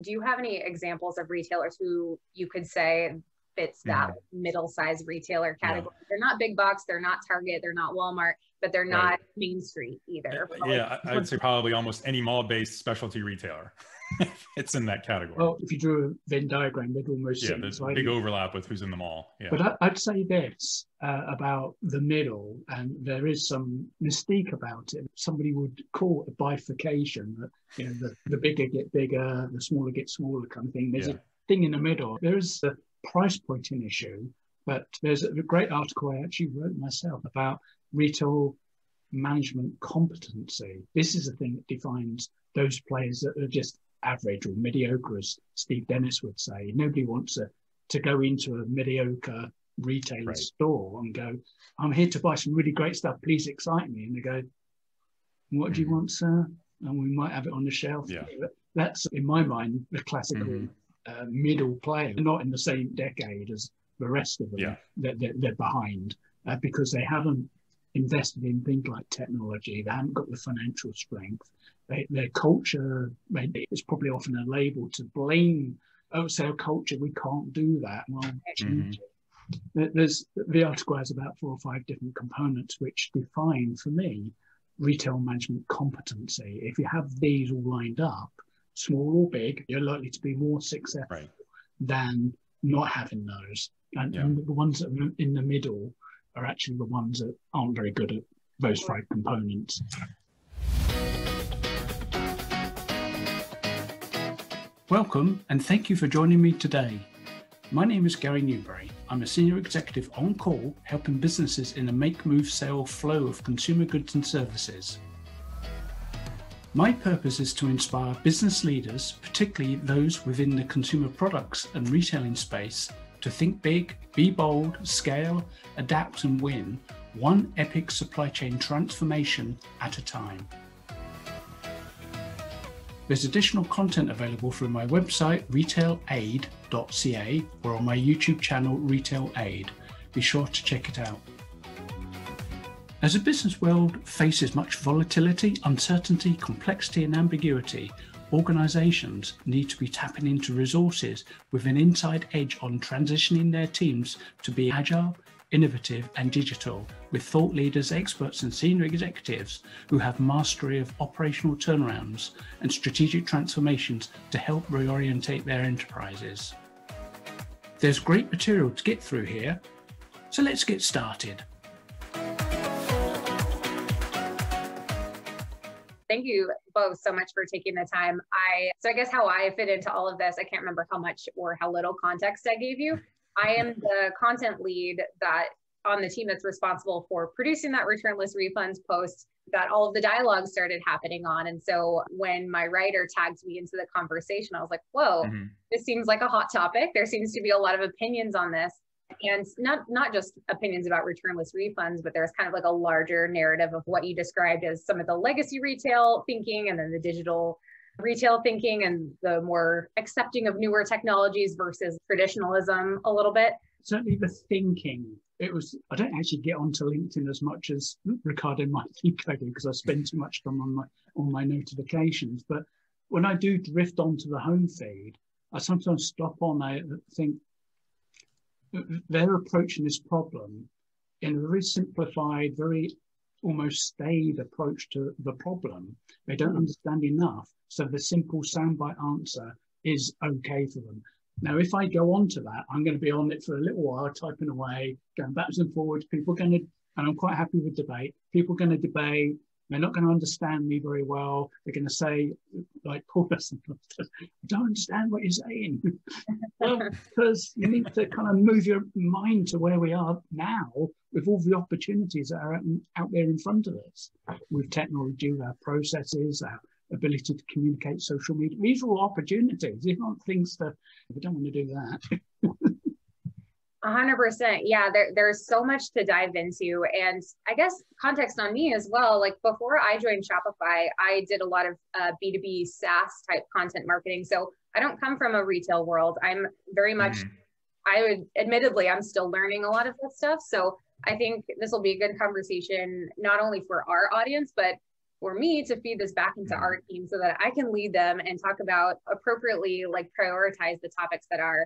Do you have any examples of retailers who you could say fits that middle-sized retailer category? Yeah. They're not big box, they're not Target, they're not Walmart, but they're not Main Street either. Yeah, I'd say probably almost any mall-based specialty retailer. It's in that category. Well, if you drew a Venn diagram, they'd almost there's a big overlap with who's in the mall. Yeah. But I'd say this about the middle, and there is some mystique about it. Somebody would call it a bifurcation, that the bigger get bigger, the smaller get smaller kind of thing. There's a thing in the middle. There is a price pointing issue, but there's a great article I actually wrote myself about retail management competency. This is the thing that defines those players that are just average or mediocre, as Steve Dennis would say. Nobody wants to go into a mediocre retailer store and go, I'm here to buy some really great stuff, please excite me. And they go, what do you want, sir? And we might have it on the shelf. Yeah. That's, in my mind, the classical middle player. They're not in the same decade as the rest of them. Yeah. They're behind because they haven't invested in things like technology. They haven't got the financial strength. Their culture is probably often a label to blame. Oh, it's our culture, we can't do that. Well, there's the article has about 4 or 5 different components which define, for me, retail management competency. If you have these all lined up, small or big, you're likely to be more successful than not having those. And the ones that are in the middle are actually the ones that aren't very good at those 5 components. Welcome, and thank you for joining me today. My name is Gary Newbury. I'm a senior executive on call, helping businesses in the make, move, sell flow of consumer goods and services. My purpose is to inspire business leaders, particularly those within the consumer products and retailing space, to think big, be bold, scale, adapt and win, one epic supply chain transformation at a time. There's additional content available through my website, RetailAID.ca, or on my YouTube channel, RetailAID. Be sure to check it out. As the business world faces much volatility, uncertainty, complexity, and ambiguity, organizations need to be tapping into resources with an inside edge on transitioning their teams to be agile, innovative, and digital, with thought leaders, experts, and senior executives who have mastery of operational turnarounds and strategic transformations to help reorientate their enterprises. There's great material to get through here, so let's get started. Thank you both so much for taking the time. So I guess how I fit into all of this, I can't remember how much or how little context I gave you. I am the content lead that on the team that's responsible for producing that returnless refunds post that all of the dialogue started happening on. And so when my writer tagged me into the conversation, I was like, whoa, this seems like a hot topic. There seems to be a lot of opinions on this. And not just opinions about returnless refunds, but there's kind of like a larger narrative of what you described as some of the legacy retail thinking and then the digital retail thinking and the more accepting of newer technologies versus traditionalism a little bit. Certainly the thinking. I don't actually get onto LinkedIn as much as Ricardo might think I do because I spend too much time on my notifications. But when I do drift onto the home feed, I sometimes stop on and think they're approaching this problem in a very simplified, very almost staid approach to the problem. They don't understand enough. So the simple soundbite answer is okay for them. Now, if I go on to that, I'm going to be on it for a little while, typing away, going backwards and forwards. People are going to, and I'm quite happy with debate, people are going to debate. They're not going to understand me very well. They're going to say, like Paul, I don't understand what you're saying. Well, because you need to kind of move your mind to where we are now with all the opportunities that are out there in front of us. With technology, with our processes, our ability to communicate, social media. These are all opportunities. These aren't things that we don't want to do that. 100%. Yeah, there's so much to dive into. And I guess context on me as well, like before I joined Shopify, I did a lot of B2B SaaS type content marketing. So I don't come from a retail world. I'm very much, admittedly, I'm still learning a lot of that stuff. So I think this will be a good conversation, not only for our audience, but for me to feed this back into our team so that I can lead them and talk about appropriately, like prioritize the topics that are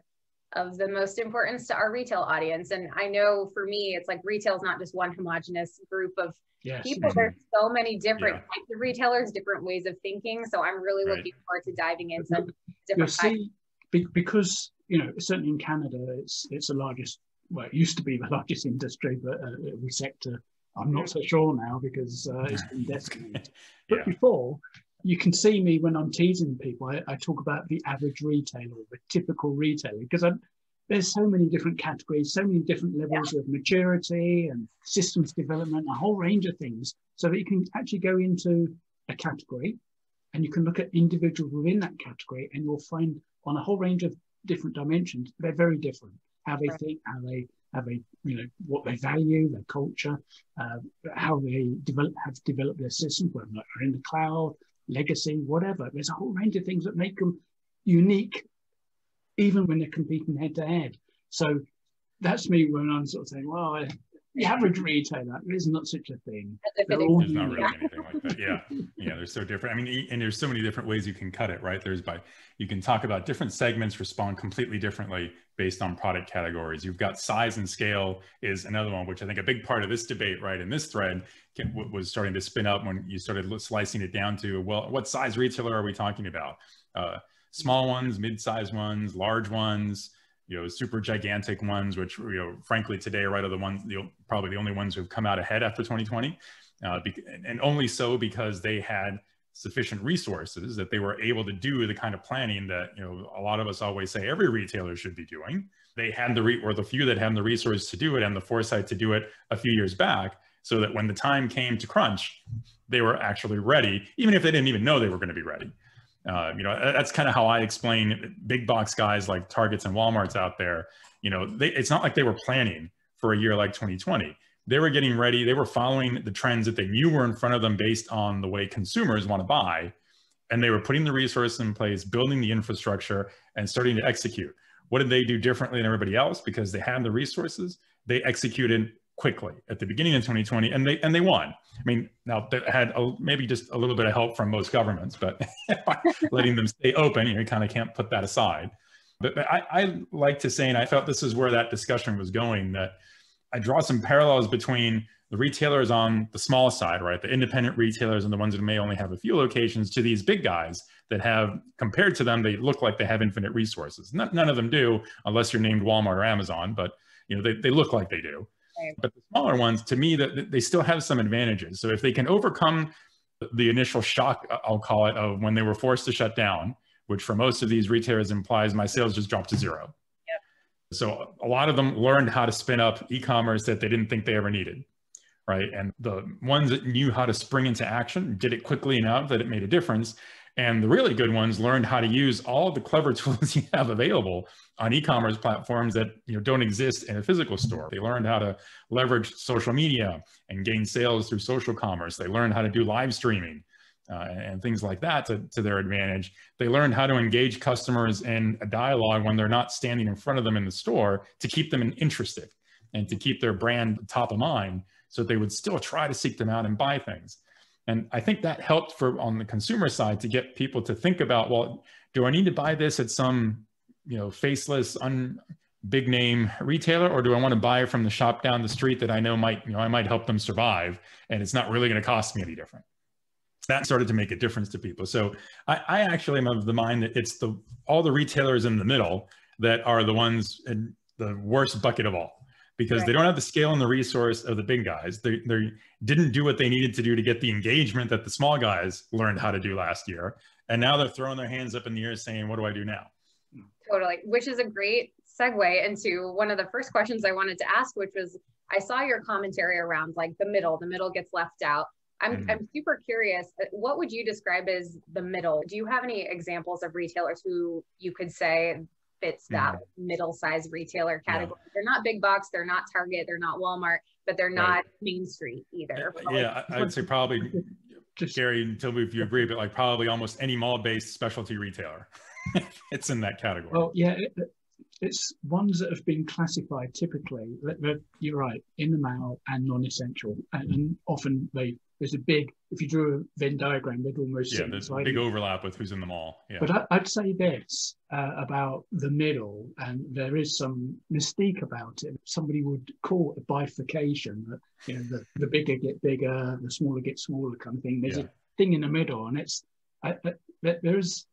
of the most importance to our retail audience. And I know for me, it's like retail is not just one homogenous group of people. There's so many different types of retailers, different ways of thinking. So I'm really looking forward to diving into different types. Because, you know, certainly in Canada, it's the largest, well, it used to be the largest industry, but every sector, I'm not so sure now because it's been decimated. But before, you can see me when I'm teasing people, I talk about the average retailer, the typical retailer, because there's so many different categories, so many different levels of maturity and systems development, a whole range of things, so that you can actually go into a category and you can look at individuals within that category, and you'll find on a whole range of different dimensions, they're very different. How they think, how they, you know, what they value, their culture, how they have developed their systems, whether they're in the cloud, legacy, whatever. There's a whole range of things that make them unique, even when they're competing head to head. So that's me when I'm sort of saying, well, the average retailer, there's not such a thing. There's not really anything like that. Yeah, they're so different. I mean, and there's so many different ways you can cut it, right? You can talk about different segments respond completely differently based on product categories. You've got size and scale is another one, which I think a big part of this debate, right, in this thread was starting to spin up when you started slicing it down to, well, what size retailer are we talking about? Small ones, mid-sized ones, large ones, you know, super gigantic ones, which, you know, frankly today, right, are the ones, probably the only ones who've come out ahead after 2020, and only so because they had sufficient resources that they were able to do the kind of planning that, you know, a lot of us always say every retailer should be doing. They had or the few that had the resources to do it and the foresight to do it a few years back, so that when the time came to crunch, they were actually ready, even if they didn't even know they were going to be ready. You know, that's kind of how I explain big box guys like Targets and Walmarts out there. You know, it's not like they were planning for a year like 2020. They were getting ready. They were following the trends that they knew were in front of them based on the way consumers want to buy. And they were putting the resources in place, building the infrastructure, and starting to execute. What did they do differently than everybody else? Because they had the resources, they executed quickly at the beginning of 2020, and they won. I mean, now they had maybe just a little bit of help from most governments, but letting them stay open, you know, you kind of can't put that aside. But I like to say, and I felt this is where that discussion was going, that I draw some parallels between the retailers on the small side, right? The independent retailers and the ones that may only have a few locations, to these big guys that have, compared to them, they look like they have infinite resources. None of them do, unless you're named Walmart or Amazon, but you know, they look like they do. But the smaller ones, to me, that they still have some advantages. So if they can overcome the initial shock, I'll call it, of when they were forced to shut down, which for most of these retailers implies my sales just dropped to zero. Yep. So a lot of them learned how to spin up e-commerce that they didn't think they ever needed, right? And the ones that knew how to spring into action did it quickly enough that it made a difference. And the really good ones learned how to use all of the clever tools you have available on e-commerce platforms that, you know, don't exist in a physical store. They learned how to leverage social media and gain sales through social commerce. They learned how to do live streaming and things like that to their advantage. They learned how to engage customers in a dialogue when they're not standing in front of them in the store, to keep them interested and to keep their brand top of mind, so they would still try to seek them out and buy things. And I think that helped on the consumer side to get people to think about, well, do I need to buy this at some, you know, faceless, big name retailer, or do I want to buy from the shop down the street that I know I might help them survive, and it's not really going to cost me any different? That started to make a difference to people. So I actually am of the mind that it's all the retailers in the middle that are the ones in the worst bucket of all. Because they don't have the scale and the resource of the big guys. They didn't do what they needed to do to get the engagement that the small guys learned how to do last year. And now they're throwing their hands up in the air saying, what do I do now? Totally, which is a great segue into one of the first questions I wanted to ask, which was, I saw your commentary around like the middle gets left out. I'm super curious, what would you describe as the middle? Do you have any examples of retailers who you could say fits that middle-sized retailer category? Yeah. They're not big box, they're not Target, they're not Walmart, but they're not Main Street either. Yeah, I'd say probably, Gary, tell me if you agree, but like probably almost any mall-based specialty retailer it's in that category. Well, yeah, it's ones that have been classified typically, you're right, in the mall and non-essential, and often they there's a big, if you drew a Venn diagram, they'd almost there's a big overlap with who's in the mall. Yeah. But I'd say this about the middle, and there is some mystique about it. Somebody would call it a bifurcation, that, you know, the bigger get bigger, the smaller get smaller kind of thing. There's a thing in the middle, and it's there's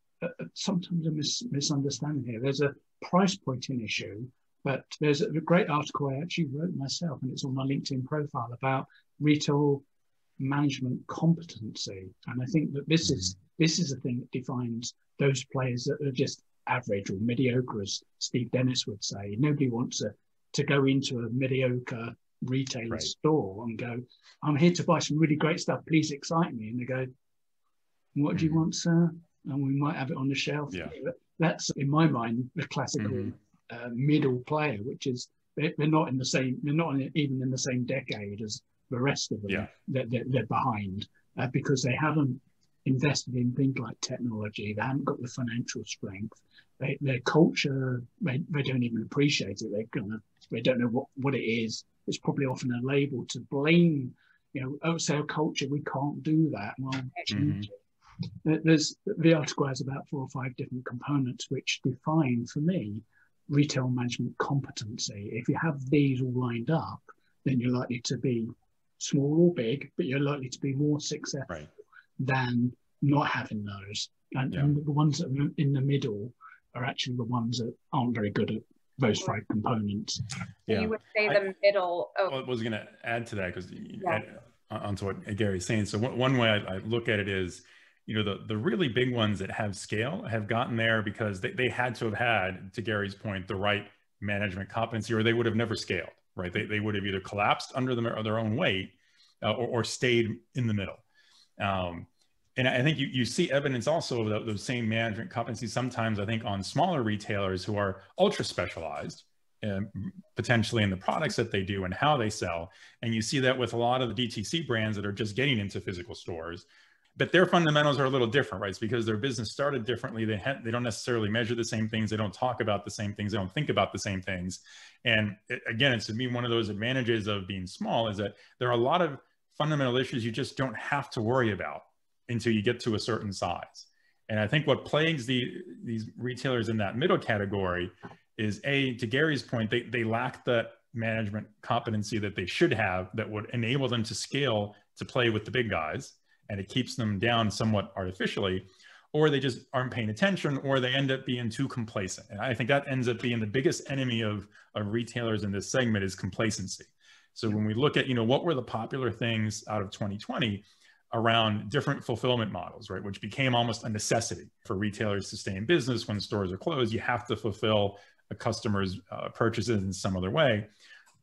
sometimes a misunderstanding here. There's a price pointing issue, but there's a great article I actually wrote myself, and it's on my LinkedIn profile, about retail management competency. And I think that this is a thing that defines those players that are just average or mediocre, as Steve Dennis would say. Nobody wants to go into a mediocre retail store and go, I'm here to buy some really great stuff, please excite me. And they go, what do you want, sir? And we might have it on the shelf. Yeah. That's, in my mind, the classical middle player, which is they're not even in the same decade as the rest of them. Yeah. They're behind because they haven't invested in things like technology. They haven't got the financial strength. Their culture, they don't even appreciate it. They don't know what it is. It's probably often a label to blame. You know, oh, it's our culture, we can't do that. Well, change it. There's the article has about 4 or 5 different components which define, for me, retail management competency. If you have these all lined up, then you're likely to be small or big, but you're likely to be more successful than not having those. And the ones that are in the middle are actually the ones that aren't very good at those 5 components. So you would say the middle. Well, I was going to add to that, because onto what Gary's saying. So one way I look at it is, you know, the really big ones that have scale have gotten there because they had to have had, to Gary's point, the right management competency, or they would have never scaled, right? They would have either collapsed under their own weight or stayed in the middle. And I think you see evidence also of those same management competencies sometimes, I think, on smaller retailers who are ultra specialized, potentially in the products that they do and how they sell. And you see that with a lot of the DTC brands that are just getting into physical stores. But their fundamentals are a little different, right? It's because their business started differently. They don't necessarily measure the same things. They don't talk about the same things. They don't think about the same things. And again, it's, to me, one of those advantages of being small is that there are a lot of fundamental issues you just don't have to worry about until you get to a certain size. And I think what plagues these retailers in that middle category is, to Gary's point, they lack the management competency that they should have that would enable them to scale to play with the big guys. And it keeps them down somewhat artificially, or they just aren't paying attention, or they end up being too complacent. And I think that ends up being the biggest enemy of retailers in this segment, is complacency. So when we look at, you know, what were the popular things out of 2020 around different fulfillment models, right, which became almost a necessity for retailers to stay in business. When stores are closed, you have to fulfill a customer's purchases in some other way.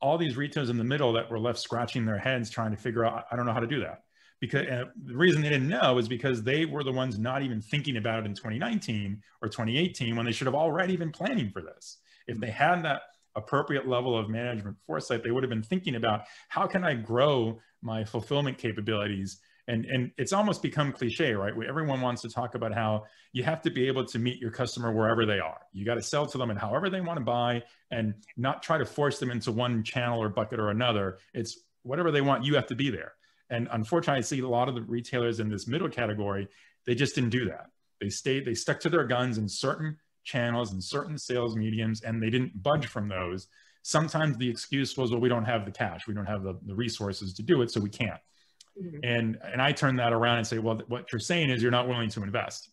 All these retailers in the middle that were left scratching their heads trying to figure out, I don't know how to do that. Because the reason they didn't know is because they were the ones not even thinking about it in 2019 or 2018, when they should have already been planning for this. If they had that appropriate level of management foresight, they would have been thinking about, how can I grow my fulfillment capabilities? And it's almost become cliche, right? Everyone wants to talk about how you have to be able to meet your customer wherever they are. You got to sell to them and however they want to buy, and not try to force them into one channel or bucket or another. It's whatever they want, you have to be there. And unfortunately, I see a lot of the retailers in this middle category, they just didn't do that. They stuck to their guns in certain channels and certain sales mediums, and they didn't budge from those. Sometimes the excuse was, well, we don't have the cash. We don't have the resources to do it, so we can't. Mm-hmm. And I turn that around and say, well, what you're saying is you're not willing to invest.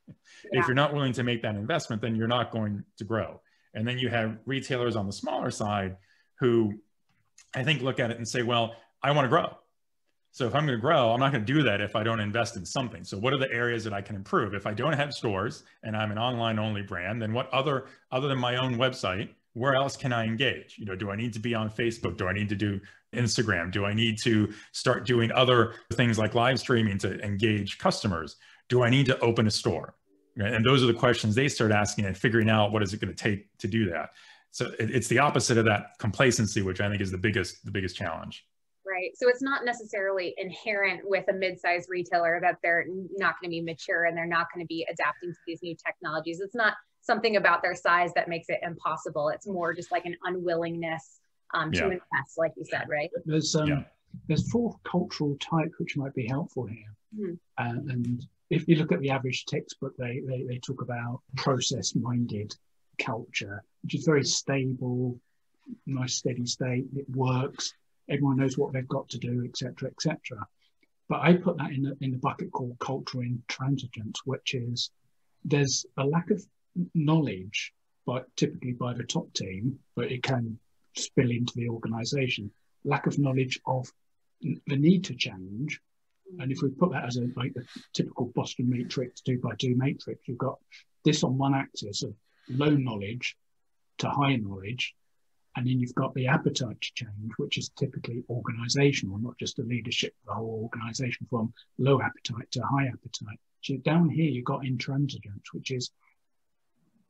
Yeah. If you're not willing to make that investment, then you're not going to grow. And then you have retailers on the smaller side who I think look at it and say, well, I want to grow. So if I'm going to grow, I'm not going to do that if I don't invest in something. So what are the areas that I can improve? If I don't have stores and I'm an online only brand, then what other than my own website, where else can I engage? You know, do I need to be on Facebook? Do I need to do Instagram? Do I need to start doing other things like live streaming to engage customers? Do I need to open a store? And those are the questions they start asking and figuring out what is it going to take to do that. So it's the opposite of that complacency, which I think is the biggest challenge. Right. So it's not necessarily inherent with a mid-sized retailer that they're not going to be mature and they're not going to be adapting to these new technologies. It's not something about their size that makes it impossible. It's more just like an unwillingness to invest, like you said, right? There's there's 4 cultural types which might be helpful here. And if you look at the average textbook, they talk about process-minded culture, which is very stable, nice steady state. It works. Everyone knows what they've got to do, etc., etc. But I put that in the bucket called cultural intransigence, which is there's a lack of knowledge, typically by the top team, but it can spill into the organisation. Lack of knowledge of the need to change. And if we put that as a typical Boston matrix, 2x2 matrix, you've got this on one axis of low knowledge to high knowledge. And then you've got the appetite to change, which is typically organisational, not just the leadership of the whole organisation, from low appetite to high appetite. So down here, you've got intransigence, which is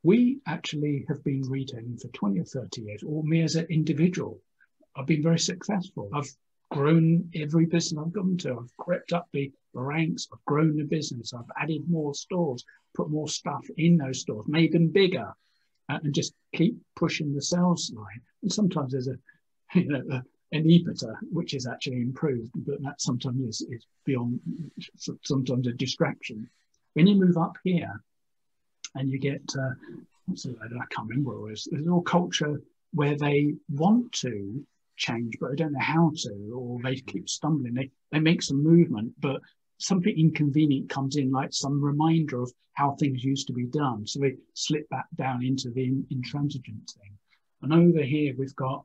we actually have been retailing for 20 or 30 years, or me as an individual. I've been very successful. I've grown every business I've gone to. I've crept up the ranks. I've grown the business. I've added more stores, put more stuff in those stores, made them bigger, and just keep pushing the sales line. And sometimes there's an EBITDA, which is actually improved, but that sometimes is beyond, sometimes a distraction. When you move up here and you get, I can't remember what it was, there's all culture where they want to change, but they don't know how to, or they keep stumbling. They make some movement, but something inconvenient comes in, like some reminder of how things used to be done. So they slip back down into the intransigent thing. And over here, we've got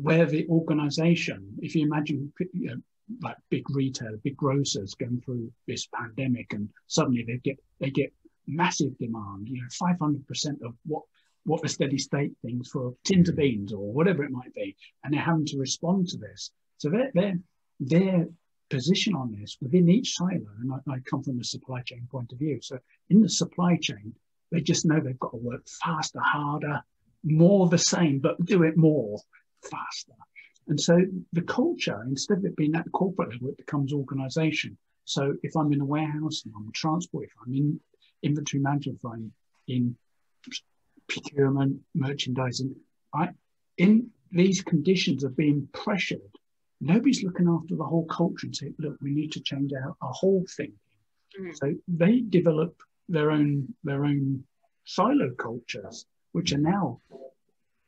where the organization, if you imagine, like big retail, big grocers going through this pandemic, and suddenly they get massive demand, 500% of what the steady state things for tins of beans or whatever it might be, and they're having to respond to this. So their position on this within each silo, and I come from the supply chain point of view. So in the supply chain, they just know they've got to work faster, harder, more the same, but do it more faster. And so the culture, instead of it being at the corporate level, it becomes organization. So if I'm in a warehouse, and I'm in transport, if I'm in inventory management, if I'm in procurement, merchandising, in these conditions of being pressured, nobody's looking after the whole culture and say, look, we need to change our whole thing. So they develop their own silo cultures, which are now,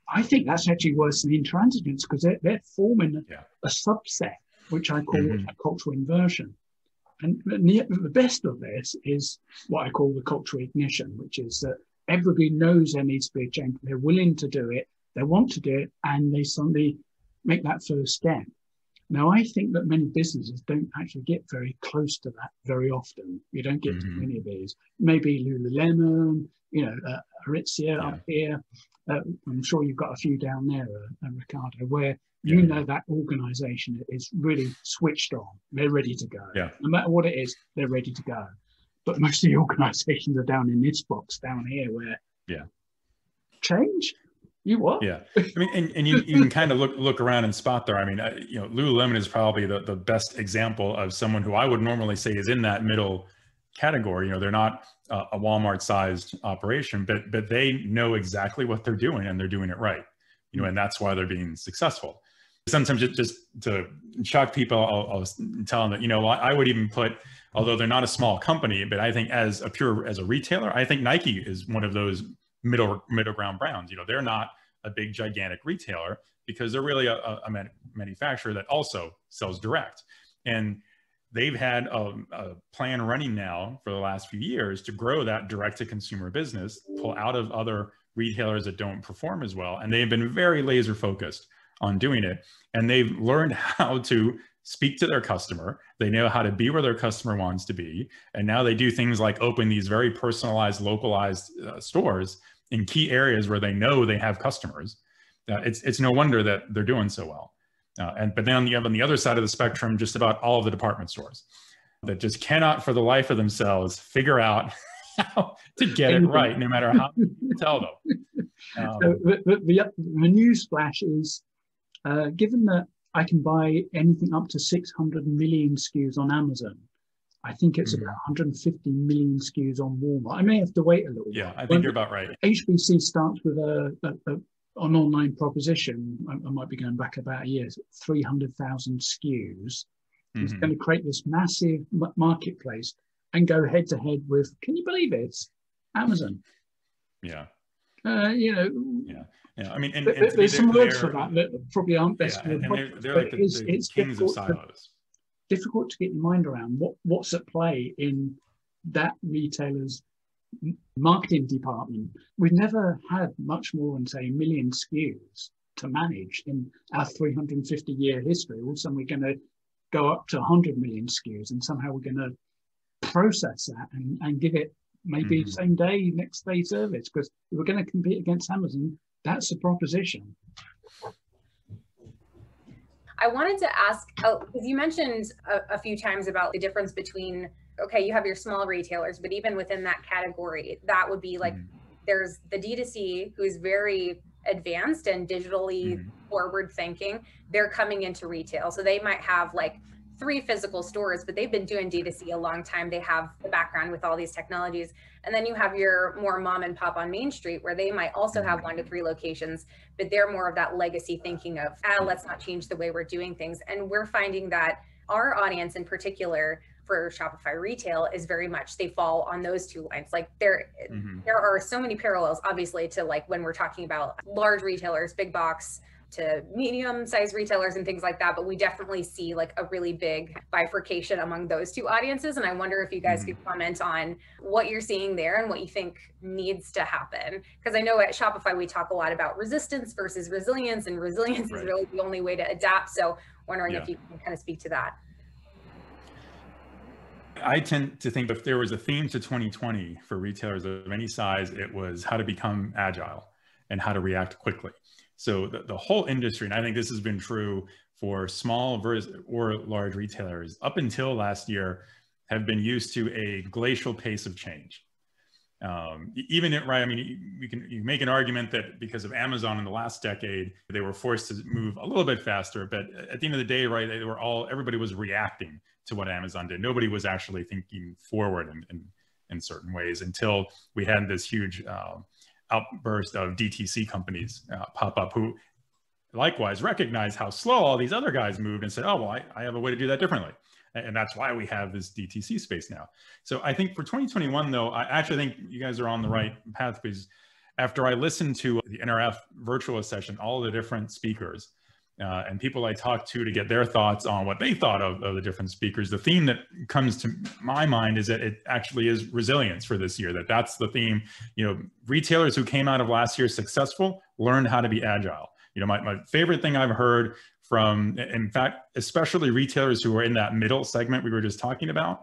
I think that's actually worse than intransigence, because they're forming a subset, which I call a cultural inversion. And the best of this is what I call the cultural ignition, which is that everybody knows there needs to be a change. They're willing to do it. They want to do it, and they suddenly make that first step. Now, I think that many businesses don't actually get very close to that very often. You don't get too many of these. Maybe Lululemon, Aritzia up here. I'm sure you've got a few down there, Ricardo, where you know that organization is really switched on. They're ready to go. No matter what it is, they're ready to go. But most of the organizations are down in this box down here where change? You what? I mean, and you can kind of look around and spot there. I mean, Lululemon is probably the best example of someone who I would normally say is in that middle category. They're not a Walmart-sized operation, but they know exactly what they're doing, and they're doing it right. And that's why they're being successful. Sometimes just to shock people, I'll tell them that, I would even put, although they're not a small company, but I think as a retailer, I think Nike is one of those middle ground brands. They're not a big gigantic retailer because they're really a manufacturer that also sells direct. And they've had a plan running now for the last few years to grow that direct to consumer business, pull out of other retailers that don't perform as well. And they've been very laser focused on doing it. And they've learned how to speak to their customer. They know how to be where their customer wants to be. And now they do things like open these very personalized, localized stores in key areas where they know they have customers. It's no wonder that they're doing so well. But then on the other side of the spectrum, just about all of the department stores that just cannot for the life of themselves figure out how to get it right, no matter how you tell them. So the news flash is, given that I can buy anything up to 600 million SKUs on Amazon, I think it's about 150 million SKUs on Walmart. I may have to wait a little while. I think you're about right. HBC starts with a an online proposition, I might be going back about a year, 300,000 SKUs. It's going to create this massive marketplace and go head to head with, can you believe it? Amazon. Yeah. You know. Yeah. Yeah. I mean, and there's some words for that probably aren't best. Yeah, and they're like the kings of silos. Difficult to get your mind around what's at play in that retailer's marketing department. We've never had much more than, say, 1 million SKUs to manage in our 350-year history. All of a sudden, we're going to go up to 100 million SKUs, and somehow we're going to process that and give it maybe same day, next day service. Because if we're going to compete against Amazon, that's the proposition. I wanted to ask, because you mentioned a few times about the difference between, okay, you have your small retailers, but even within that category, that would be like, there's the D2C who is very advanced and digitally forward thinking. They're coming into retail. So they might have like 3 physical stores, but they've been doing D2C a long time. They have the background with all these technologies. And then you have your more mom and pop on Main Street, where they might also have 1 to 3 locations, but they're more of that legacy thinking of, let's not change the way we're doing things. And we're finding that our audience in particular for Shopify retail is very much, they fall on those 2 lines. Like there are so many parallels, obviously, to like when we're talking about large retailers, big box, to medium-sized retailers and things like that, but we definitely see like a really big bifurcation among those 2 audiences. And I wonder if you guys could comment on what you're seeing there and what you think needs to happen. Because I know at Shopify, we talk a lot about resistance versus resilience, and resilience is really the only way to adapt. So wondering if you can kind of speak to that. I tend to think if there was a theme to 2020 for retailers of any size, it was how to become agile and how to react quickly. So the whole industry, and I think this has been true for small or large retailers up until last year, have been used to a glacial pace of change. Even right, I mean, you make an argument that because of Amazon in the last decade, they were forced to move a little bit faster. But at the end of the day, right, everybody was reacting to what Amazon did. Nobody was actually thinking forward in certain ways until we had this huge outburst of DTC companies pop up, who likewise recognize how slow all these other guys moved and said, oh, well, I have a way to do that differently. And that's why we have this DTC space now. So I think for 2021, though, I actually think you guys are on the right path, because after I listened to the NRF virtual session, all the different speakers and people I talked to get their thoughts on what they thought of the different speakers, the theme that comes to my mind is that it actually is resilience for this year, that's the theme. You know, retailers who came out of last year successful learned how to be agile. You know, my favorite thing I've heard from, in fact, especially retailers who are in that middle segment we were just talking about,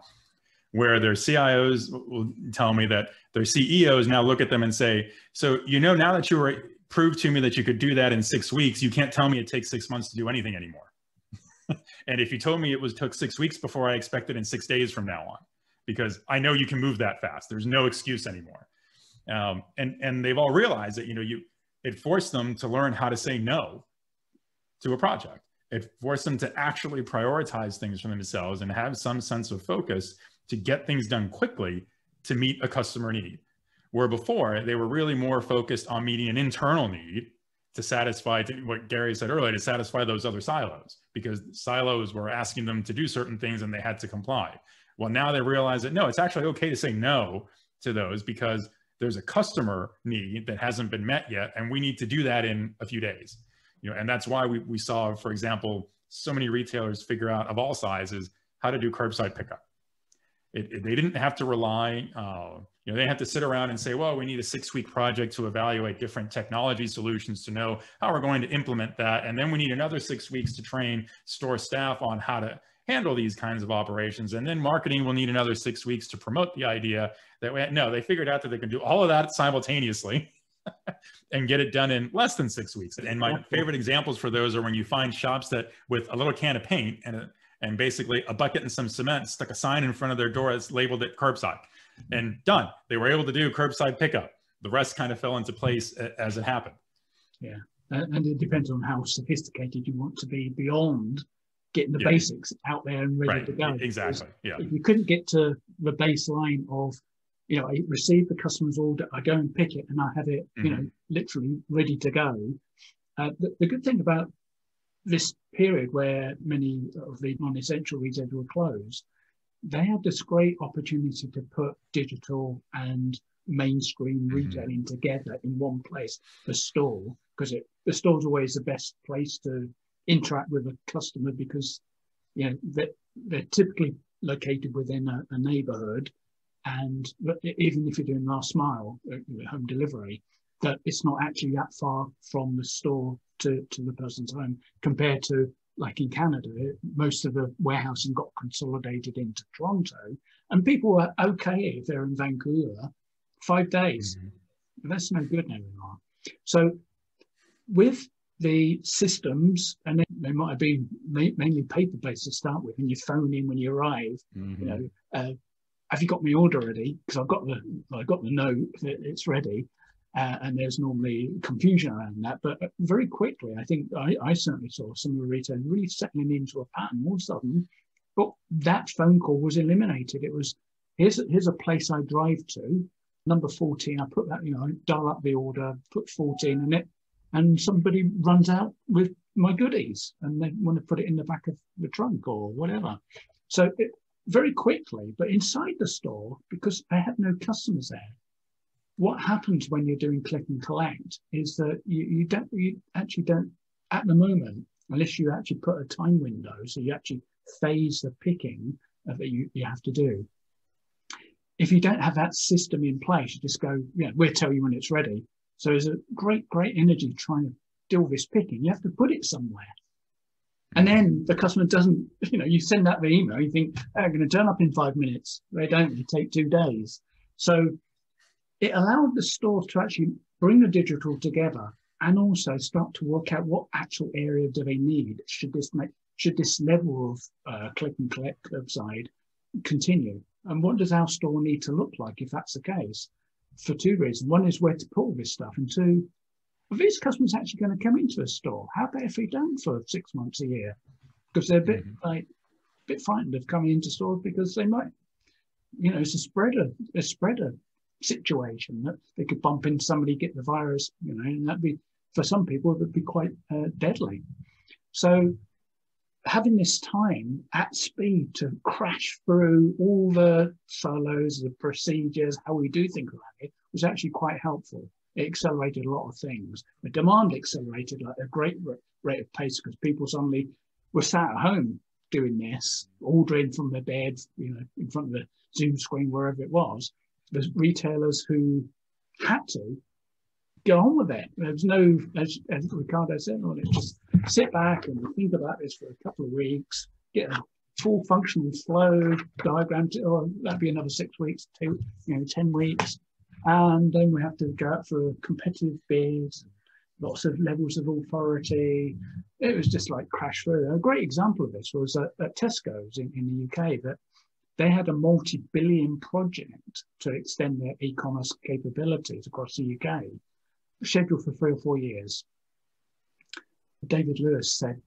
where their CIOs will tell me that their CEOs now look at them and say, so, you know, now that you were proved to me that you could do that in 6 weeks, you can't tell me it takes 6 months to do anything anymore. And if you told me it took 6 weeks before, I expect it in 6 days from now on, because I know you can move that fast. There's no excuse anymore. And they've all realized that, you know, it forced them to learn how to say no to a project. It forced them to actually prioritize things for themselves and have some sense of focus to get things done quickly to meet a customer need. Where before, they were really more focused on meeting an internal need to satisfy what Gary said earlier, to satisfy those other silos, because silos were asking them to do certain things and they had to comply. Well, now they realize that no, it's actually okay to say no to those, because there's a customer need that hasn't been met yet, and we need to do that in a few days. You know, and that's why we saw, for example, so many retailers figure out, of all sizes, how to do curbside pickup. They didn't have to rely, you know, they have to sit around and say, well, we need a 6-week project to evaluate different technology solutions to know how we're going to implement that. And then we need another 6 weeks to train store staff on how to handle these kinds of operations. And then marketing will need another 6 weeks to promote the idea that no, they figured out that they can do all of that simultaneously and get it done in less than 6 weeks. And my favorite examples for those are when you find shops that with a little can of paint and basically a bucket and some cement, stuck a sign in front of their door that's labeled it curbside, and done. They were able to do curbside pickup. The rest kind of fell into place as it happened. Yeah, and it depends on how sophisticated you want to be beyond getting the basics out there and ready to go. Exactly. Yeah. If you couldn't get to the baseline of You know, I receive the customer's order, I go and pick it, and I have it, you know, literally ready to go. The good thing about this period where many of the non-essential retailers were closed, they had this great opportunity to put digital and mainstream retailing together in one place, the store, because the store is always the best place to interact with a customer, because you know they're typically located within a neighborhood, and even if you're doing last mile home delivery, that it's not actually that far from the store to the person's home, compared to like in Canada, most of the warehousing got consolidated into Toronto, and people were okay if they're in Vancouver 5 days. That's no good anymore. So with the systems, and they might have been mainly paper-based to start with, and you phone in when you arrive, you know, have you got my order ready? Because I've got the note that it's ready. And there's normally confusion around that. But very quickly, I think I certainly saw some of the retailers really settling into a pattern. All of a sudden, but that phone call was eliminated. It was, here's a place I drive to, number 14. I put that, you know, I dial up the order, put 14 in it, and somebody runs out with my goodies, and they want to put it in the back of the trunk or whatever. So very quickly, but inside the store, because I have no customers there, what happens when you're doing click and collect is that you actually don't, at the moment, unless you actually put a time window, so you actually phase the picking that you have to do. If you don't have that system in place, you just go, yeah, we'll tell you when it's ready. So there's a great energy trying to do this picking. You have to put it somewhere. And then the customer doesn't, you know, you send out the email, you think, they're going to turn up in 5 minutes. They don't, they take 2 days. So it allowed the stores to actually bring the digital together and also start to work out what actual area do they need. Should this level of click and collect curbside continue? And what does our store need to look like if that's the case? For 2 reasons. One is where to put all this stuff, and 2, are these customers actually going to come into a store? How about if we don't for 6 months a year? Because they're a bit frightened of coming into stores because they might, you know, it's a spreader situation that they could bump into somebody, get the virus, you know, and that'd be, for some people, it would be quite deadly. So having this time at speed to crash through all the silos, the procedures, how we do think about it, was actually quite helpful. It accelerated a lot of things. The demand accelerated like a great rate of pace because people suddenly were sat at home doing this, ordering from their beds, you know, in front of the Zoom screen, wherever it was. There's retailers who had to go on with it. There's no, as Ricardo said, just sit back and think about this for a couple of weeks, get a full functional flow diagram, or that'd be another 6 weeks, 10 weeks. And then we have to go out for competitive bids, lots of levels of authority. It was just like crash through. A great example of this was at Tesco's in the UK, that they had a multi-billion project to extend their e-commerce capabilities across the UK, scheduled for 3 or 4 years. David Lewis said,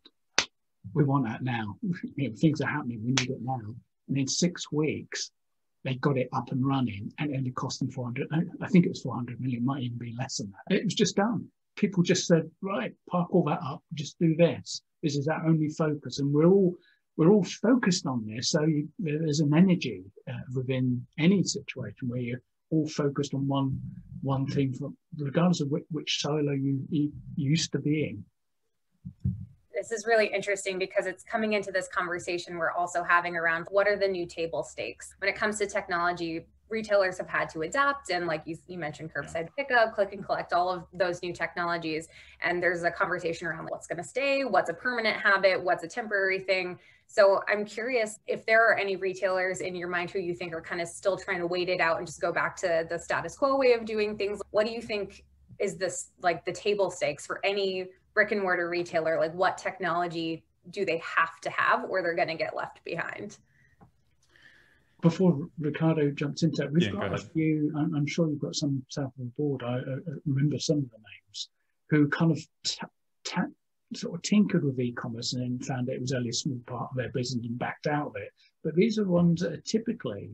we want that now. You know, things are happening, we need it now. And in 6 weeks, they got it up and running, and it only cost them 400, I think it was 400 million, might even be less than that. It was just done. People just said, right, park all that up, just do this. This is our only focus. And we're all focused on this. So there's an energy within any situation where you're all focused on one thing, regardless of which silo you used to be in. This is really interesting because it's coming into this conversation we're also having around what are the new table stakes. When it comes to technology, retailers have had to adapt, and like you mentioned, curbside pickup, click and collect, all of those new technologies. And there's a conversation around what's going to stay, what's a permanent habit, what's a temporary thing. So I'm curious if there are any retailers in your mind who you think are kind of still trying to wait it out and just go back to the status quo way of doing things. What do you think is this, like the table stakes for any brick and mortar retailer? Like what technology do they have to have or they're going to get left behind? Before Ricardo jumps into it, we've got a few, I'm sure you've got some south of the board, I remember some of the names, who kind of sort of tinkered with e-commerce and then found it was only a small part of their business and backed out of it. But these are ones that are typically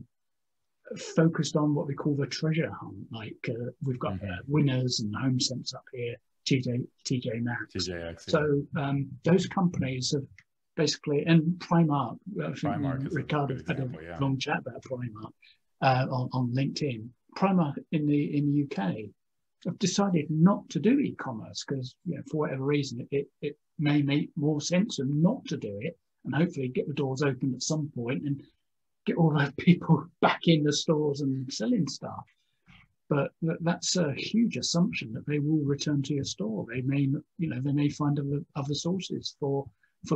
focused on what we call the treasure hunt. Like we've got Winners and HomeSense up here, TJ Maxx. So those companies have basically, and Primark, I think Ricardo had a long chat about Primark on LinkedIn. Primark in the UK have decided not to do e-commerce because, you know, for whatever reason, it may make more sense than not to do it, and hopefully get the doors open at some point and get all those people back in the stores and selling stuff. But that's a huge assumption that they will return to your store. They may, you know, they may find other sources for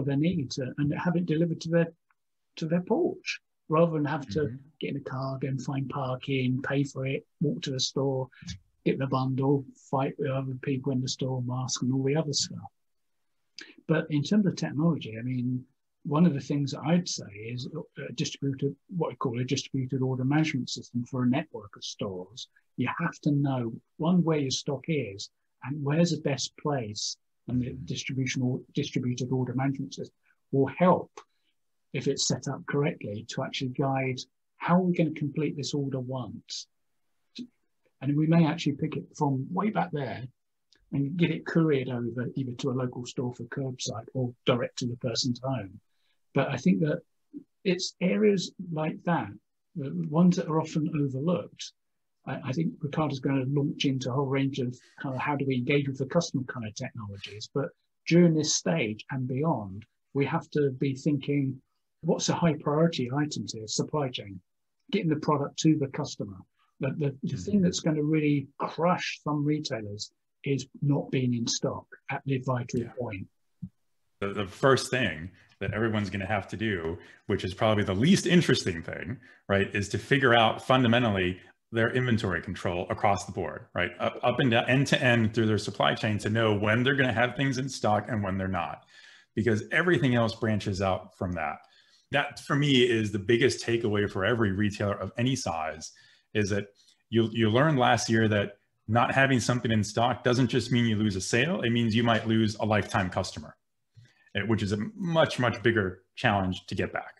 their needs and have it delivered to their porch, rather than have to get in a car, go and find parking, pay for it, walk to the store, get the bundle, fight with other people in the store, mask and all the other stuff. But in terms of technology, I mean, one of the things that I'd say is what I call a distributed order management system for a network of stores. You have to know, one, where your stock is and where's the best place, and the distributed order management system will help, if it's set up correctly, to actually guide how are we going to complete this order once. And we may actually pick it from way back there and get it couriered over either to a local store for curbside or direct to the person's home. But I think that it's areas like that, the ones that are often overlooked. I think Ricardo's going to launch into a whole range of kind of how do we engage with the customer kind of technologies. But during this stage and beyond, we have to be thinking, what's the high priority items here? Supply chain, getting the product to the customer. The thing that's going to really crush some retailers is not being in stock at the vital point. The first thing that everyone's going to have to do, which is probably the least interesting thing, right, is to figure out fundamentally their inventory control across the board, right, up and down, end to end through their supply chain, to know when they're going to have things in stock and when they're not, because everything else branches out from that. That for me is the biggest takeaway for every retailer of any size, is that you learned last year that not having something in stock doesn't just mean you lose a sale. It means you might lose a lifetime customer, which is a much, much bigger challenge to get back.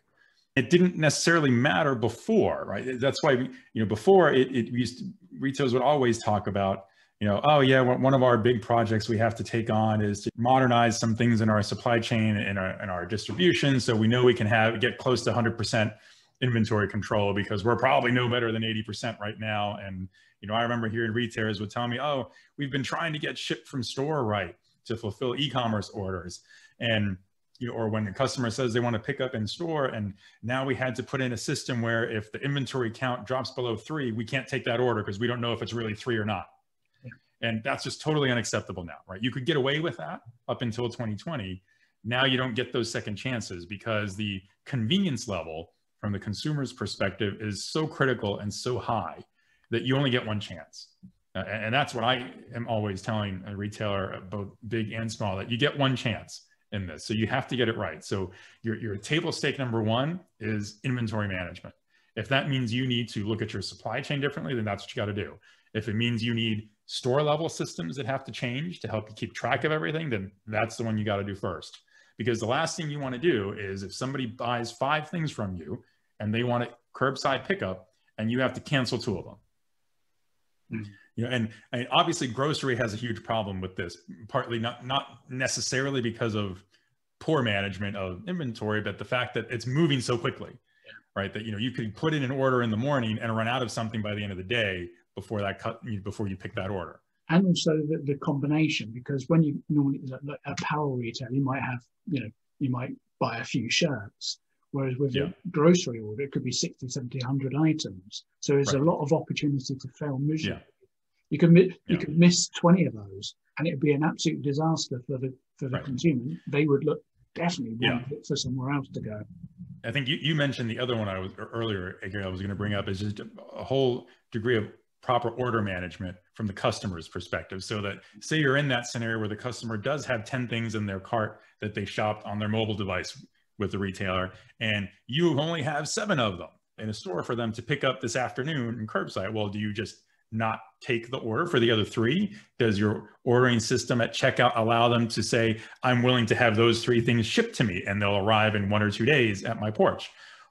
It didn't necessarily matter before, right? That's why, before retailers would always talk about, oh yeah, one of our big projects we have to take on is to modernize some things in our supply chain and our distribution. So we know we can get close to 100% inventory control, because we're probably no better than 80% right now. And, I remember hearing retailers would tell me, oh, we've been trying to get shipped from store right to fulfill e-commerce orders. And, or when the customer says they want to pick up in store, and now we had to put in a system where if the inventory count drops below 3, we can't take that order because we don't know if it's really 3 or not. Yeah. And that's just totally unacceptable now, right? You could get away with that up until 2020. Now you don't get those second chances, because the convenience level from the consumer's perspective is so critical and so high that you only get one chance. And that's what I am always telling a retailer, both big and small, that you get one chance in this. So you have to get it right. So your table stake number one is inventory management. If that means you need to look at your supply chain differently, then that's what you got to do. If it means you need store level systems that have to change to help you keep track of everything, then that's the one you got to do first. Because the last thing you want to do is, if somebody buys 5 things from you and they want it curbside pickup, and you have to cancel 2 of them. And obviously grocery has a huge problem with this, partly not necessarily because of poor management of inventory, but the fact that it's moving so quickly, right? That, you could put in an order in the morning and run out of something by the end of the day before you pick that order. And also the combination, because when you normally, like apparel retail, you might have, you might buy a few shirts, whereas with a grocery order, it could be 60, 70, 100 items. So there's a lot of opportunity to fail miserably. You could miss 20 of those, and it would be an absolute disaster for the consumer. They would definitely want for somewhere else to go. I think you mentioned the other one earlier, Gary, I was going to bring up, is just a whole degree of proper order management from the customer's perspective. So that, say you're in that scenario where the customer does have 10 things in their cart that they shopped on their mobile device with the retailer, and you only have 7 of them in a store for them to pick up this afternoon in curbside. Well, do you just not take the order for the other 3? Does your ordering system at checkout allow them to say, I'm willing to have those 3 things shipped to me and they'll arrive in 1 or 2 days at my porch?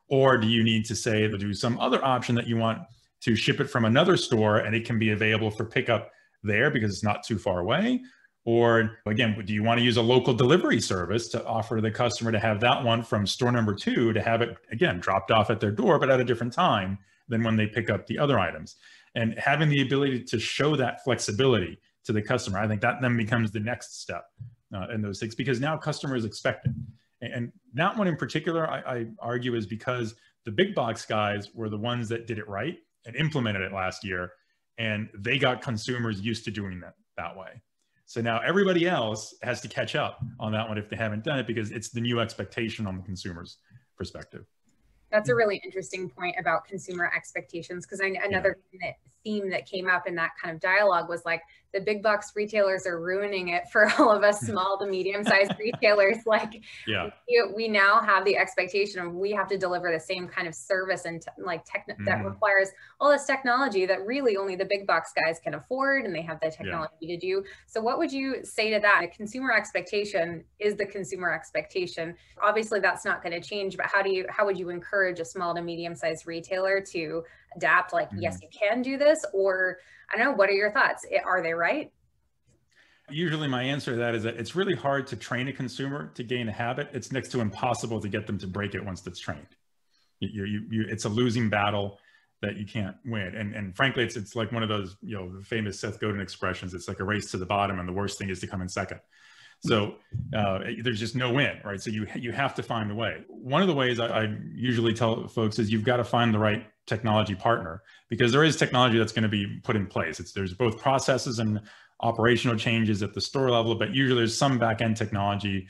Or do you need to say, do some other option that you want to ship it from another store and it can be available for pickup there because it's not too far away? Or again, do you want to use a local delivery service to offer the customer to have that one from store number 2 to have it, again, dropped off at their door, but at a different time than when they pick up the other items? And having the ability to show that flexibility to the customer, I think that then becomes the next step in those things, because now customers expect it. And that one in particular, I argue, is because the big box guys were the ones that did it right and implemented it last year, and they got consumers used to doing that way. So now everybody else has to catch up on that one if they haven't done it, because it's the new expectation on the consumer's perspective. That's a really interesting point about consumer expectations, because another theme that came up in that kind of dialogue was like, the big box retailers are ruining it for all of us small to medium-sized retailers. Like, we now have the expectation of we have to deliver the same kind of service and that requires all this technology that really only the big box guys can afford, and they have the technology to do. So what would you say to that? A consumer expectation is the consumer expectation. Obviously that's not going to change, but how would you encourage a small to medium-sized retailer to adapt? Like, yes, you can do this, or I don't know, what are your thoughts? Are they right? Usually my answer to that is that it's really hard to train a consumer to gain a habit. It's next to impossible to get them to break it once it's trained. It's a losing battle that you can't win. And frankly, it's like one of those, the famous Seth Godin expressions. It's like a race to the bottom, and the worst thing is to come in second. So there's just no win, right? So you have to find a way. One of the ways I usually tell folks is you've got to find the right technology partner, because there is technology that's going to be put in place. There's both processes and operational changes at the store level, but usually there's some back-end technology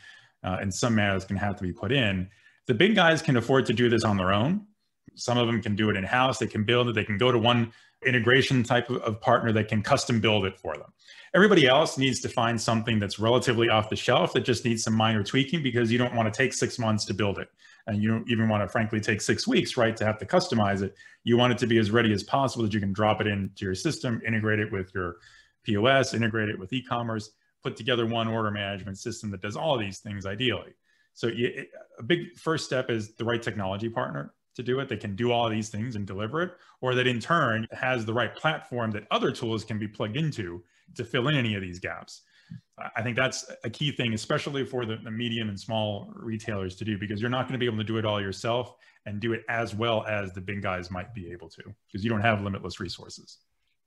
in some manner that's going to have to be put in. The big guys can afford to do this on their own. Some of them can do it in-house. They can build it. They can go to one integration type of partner that can custom build it for them. Everybody else needs to find something that's relatively off the shelf that just needs some minor tweaking, because you don't want to take 6 months to build it. And you don't even want to, frankly, take 6 weeks, right, to have to customize it. You want it to be as ready as possible that you can drop it into your system, integrate it with your POS, integrate it with e-commerce, put together one order management system that does all of these things ideally. So a big first step is the right technology partner to do it. They can do all of these things and deliver it, or that in turn has the right platform that other tools can be plugged into to fill in any of these gaps. I think that's a key thing, especially for the medium and small retailers to do, because you're not going to be able to do it all yourself and do it as well as the big guys might be able to, because you don't have limitless resources.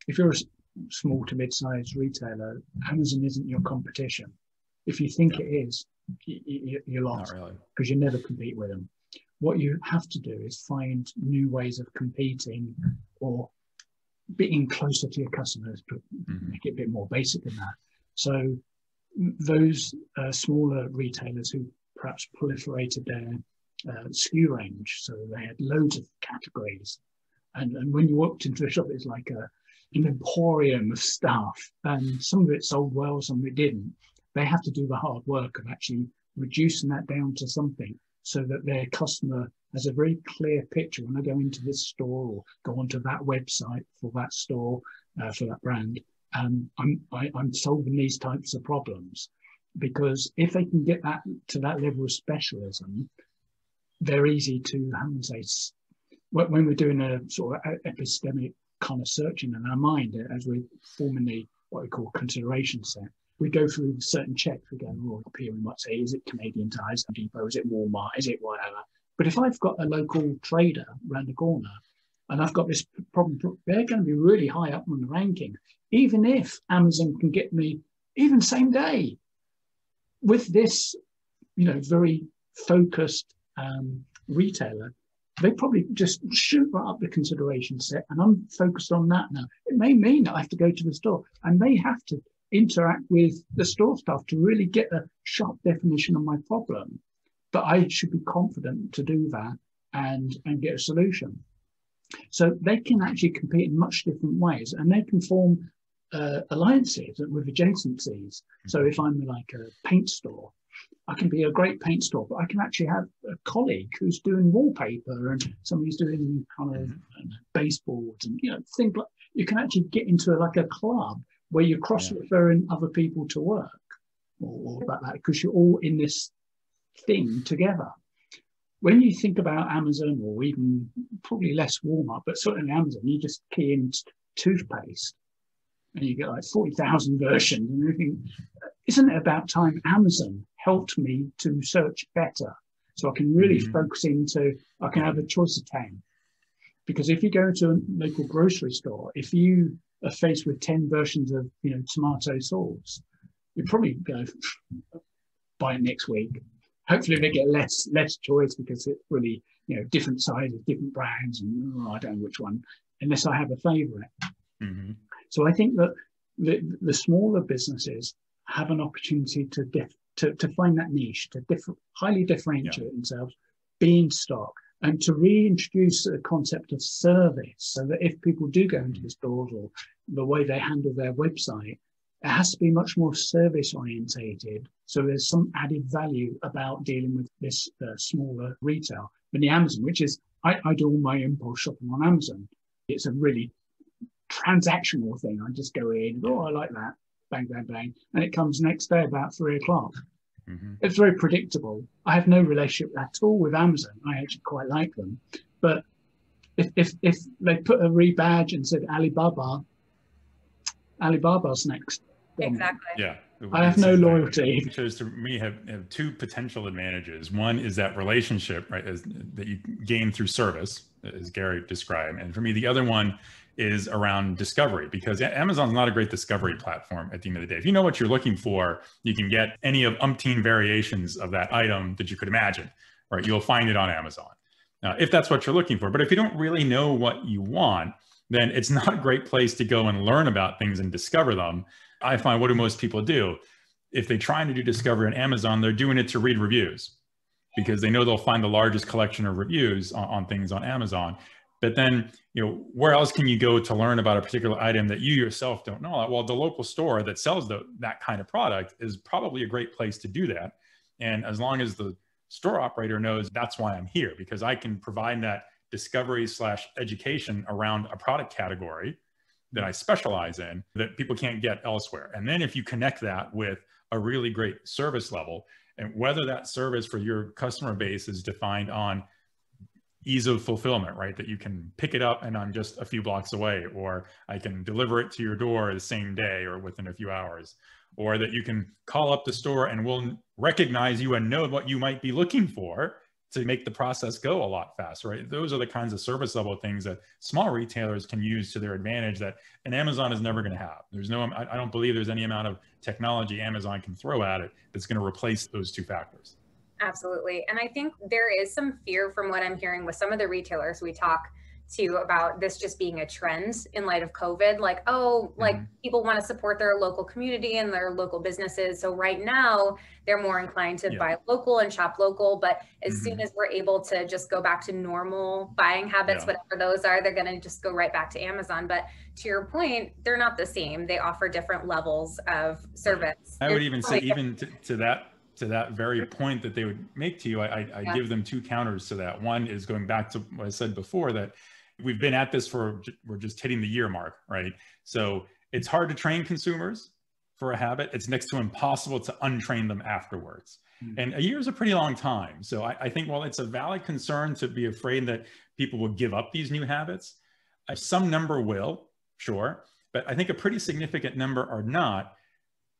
If you're a small to mid-sized retailer, Amazon isn't your competition. If you think it is, you're lost, because you never compete with them. What you have to do is find new ways of competing or being closer to your customers, but make it a bit more basic than that. So those smaller retailers who perhaps proliferated their SKU range, so they had loads of categories, and when you walked into a shop, it's like an emporium of stuff, and some of it sold well, some of it didn't. They have to do the hard work of actually reducing that down to something, so that their customer has a very clear picture. When I go into this store or go onto that website for that store, for that brand, I'm solving these types of problems. Because if they can get that to that level of specialism, they're easy to, how would I say, when we're doing a sort of epistemic kind of searching in our mind, as we're forming what we call consideration set, we go through certain checks. We go, up here we might say, is it Canadian Tire, is it Depot, is it Walmart, is it whatever? But if I've got a local trader around the corner and I've got this problem, they're going to be really high up on the ranking, even if Amazon can get me, even same day, with this, very focused retailer. They probably just shoot right up the consideration set, and I'm focused on that now. It may mean that I have to go to the store, and they have to interact with the store staff to really get a sharp definition of my problem. But I should be confident to do that and get a solution. So they can actually compete in much different ways, and they can form alliances with adjacencies. So if I'm like a paint store, I can be a great paint store, but I can actually have a colleague who's doing wallpaper, and somebody's doing kind of baseboards, and things like. You can actually get into like a club where you're cross-referring other people to work, or about that, because you're all in this thing together. when you think about Amazon, or even probably less Walmart, but certainly Amazon, you just key in toothpaste and you get like 40,000 versions and everything. Isn't it about time Amazon helped me to search better? So I can really focus into, I can have a choice of 10. Because if you go to a local grocery store, if you are faced with 10 versions of, tomato sauce, you probably go buy it next week. Hopefully they get less choice because it's really, different sizes, different brands, and I don't know which one, unless I have a favorite. So I think that the smaller businesses have an opportunity to find that niche, to highly differentiate themselves, be in stock, and to reintroduce a concept of service, so that if people do go into the stores, or the way they handle their website, it has to be much more service orientated. So there's some added value about dealing with this smaller retail than the Amazon, which is, I do all my impulse shopping on Amazon. It's a really transactional thing. I just go in, I like that, bang, bang, bang. And it comes next day about 3 o'clock. It's very predictable. I have no relationship at all with Amazon. I actually quite like them. But if they put a rebadge and said Alibaba's next. Exactly. Yeah. I have no loyalty. Features to me have two potential advantages. One is that relationship, right, that you gain through service, as Gary described. And for me, the other one is around discovery, because Amazon's not a great discovery platform at the end of the day. If you know what you're looking for, you can get any of umpteen variations of that item that you could imagine, right? You'll find it on Amazon, if that's what you're looking for. But if you don't really know what you want, then it's not a great place to go and learn about things and discover them. I find, what do most people do? If they're trying to do discovery on Amazon, they're doing it to read reviews, because they know they'll find the largest collection of reviews on things on Amazon. But then, where else can you go to learn about a particular item that you yourself don't know? Well, the local store that sells that kind of product is probably a great place to do that. And as long as the store operator knows, that's why I'm here, because I can provide that discovery/education around a product category that I specialize in that people can't get elsewhere. And then if you connect that with a really great service level, and whether that service for your customer base is defined on ease of fulfillment, right? That you can pick it up and I'm just a few blocks away, or I can deliver it to your door the same day or within a few hours, or that you can call up the store and we'll recognize you and know what you might be looking for to make the process go a lot faster, right? Those are the kinds of service level things that small retailers can use to their advantage that an Amazon is never going to have. I don't believe there's any amount of technology Amazon can throw at it that's going to replace those two factors. Absolutely. And I think there is some fear from what I'm hearing with some of the retailers we talk to about this just being a trend in light of COVID, like, people want to support their local community and their local businesses. So right now they're more inclined to buy local and shop local. But as soon as we're able to just go back to normal buying habits, whatever those are, they're going to just go right back to Amazon. But to your point, they're not the same. They offer different levels of service. I would even say, even to that very point that they would make to you, I give them two counters to that. One is going back to what I said before, that we've been at this we're just hitting the year mark, right? So it's hard to train consumers for a habit. It's next to impossible to untrain them afterwards. And a year is a pretty long time. So I think while it's a valid concern to be afraid that people will give up these new habits, some number will, sure, but I think a pretty significant number are not.